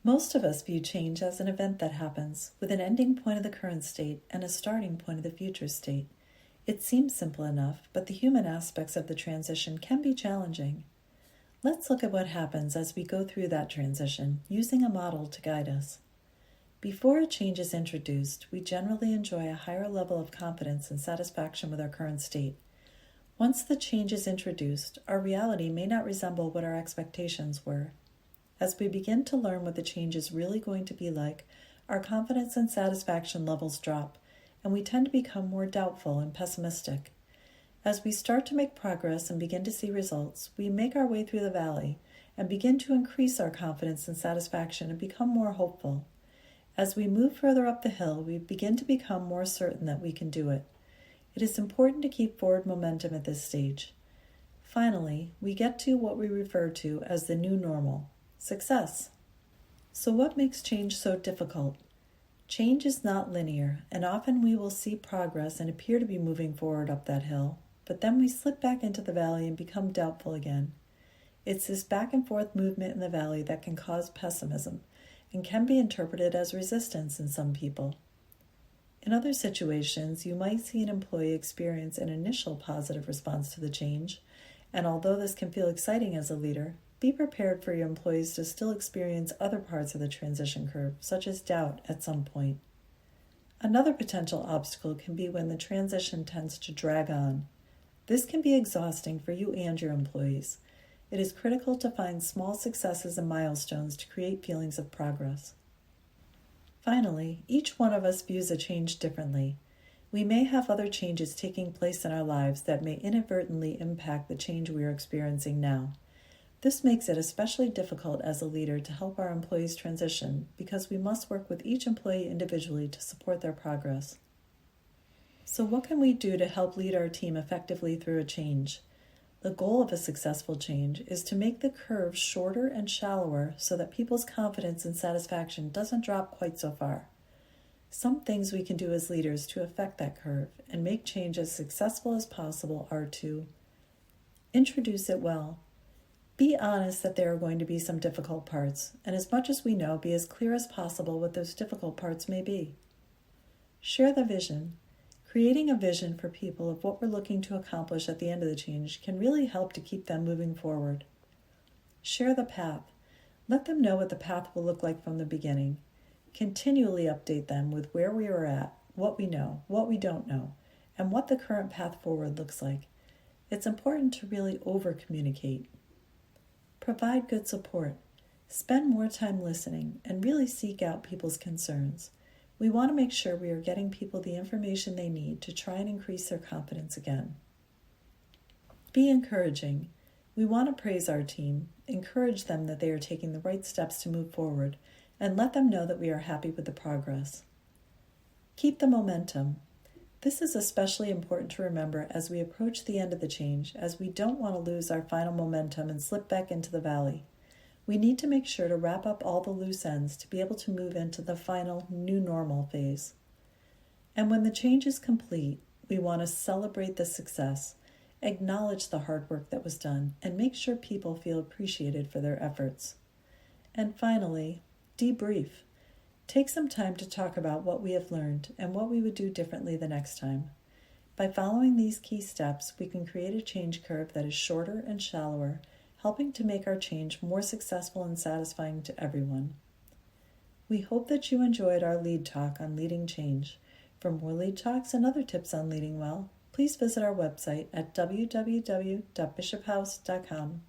Most of us view change as an event that happens, with an ending point of the current state and a starting point of the future state. It seems simple enough, but the human aspects of the transition can be challenging. Let's look at what happens as we go through that transition, using a model to guide us. Before a change is introduced, we generally enjoy a higher level of confidence and satisfaction with our current state. Once the change is introduced, our reality may not resemble what our expectations were. As we begin to learn what the change is really going to be like, our confidence and satisfaction levels drop, and we tend to become more doubtful and pessimistic. As we start to make progress and begin to see results, we make our way through the valley and begin to increase our confidence and satisfaction and become more hopeful. As we move further up the hill, we begin to become more certain that we can do it. It is important to keep forward momentum at this stage. Finally, we get to what we refer to as the new normal, success. So what makes change so difficult? Change is not linear, and often we will see progress and appear to be moving forward up that hill, but then we slip back into the valley and become doubtful again. It's this back and forth movement in the valley that can cause pessimism and can be interpreted as resistance in some people. In other situations, you might see an employee experience an initial positive response to the change, and although this can feel exciting as a leader, be prepared for your employees to still experience other parts of the transition curve, such as doubt at some point. Another potential obstacle can be when the transition tends to drag on. This can be exhausting for you and your employees. It is critical to find small successes and milestones to create feelings of progress. Finally, each one of us views a change differently. We may have other changes taking place in our lives that may inadvertently impact the change we are experiencing now. This makes it especially difficult as a leader to help our employees transition because we must work with each employee individually to support their progress. So what can we do to help lead our team effectively through a change? The goal of a successful change is to make the curve shorter and shallower so that people's confidence and satisfaction doesn't drop quite so far. Some things we can do as leaders to affect that curve and make change as successful as possible are to introduce it well. Be honest that there are going to be some difficult parts, and as much as we know, be as clear as possible what those difficult parts may be. Share the vision. Creating a vision for people of what we're looking to accomplish at the end of the change can really help to keep them moving forward. Share the path. Let them know what the path will look like from the beginning. Continually update them with where we are at, what we know, what we don't know, and what the current path forward looks like. It's important to really over-communicate. Provide good support. Spend more time listening and really seek out people's concerns. We want to make sure we are getting people the information they need to try and increase their confidence again. Be encouraging. We want to praise our team, encourage them that they are taking the right steps to move forward, and let them know that we are happy with the progress. Keep the momentum. This is especially important to remember as we approach the end of the change, as we don't want to lose our final momentum and slip back into the valley. We need to make sure to wrap up all the loose ends to be able to move into the final new normal phase. And when the change is complete, we want to celebrate the success, acknowledge the hard work that was done, and make sure people feel appreciated for their efforts. And finally, debrief. Take some time to talk about what we have learned and what we would do differently the next time. By following these key steps, we can create a change curve that is shorter and shallower, helping to make our change more successful and satisfying to everyone. We hope that you enjoyed our lead talk on leading change. For more lead talks and other tips on leading well, please visit our website at www.bishophouse.com.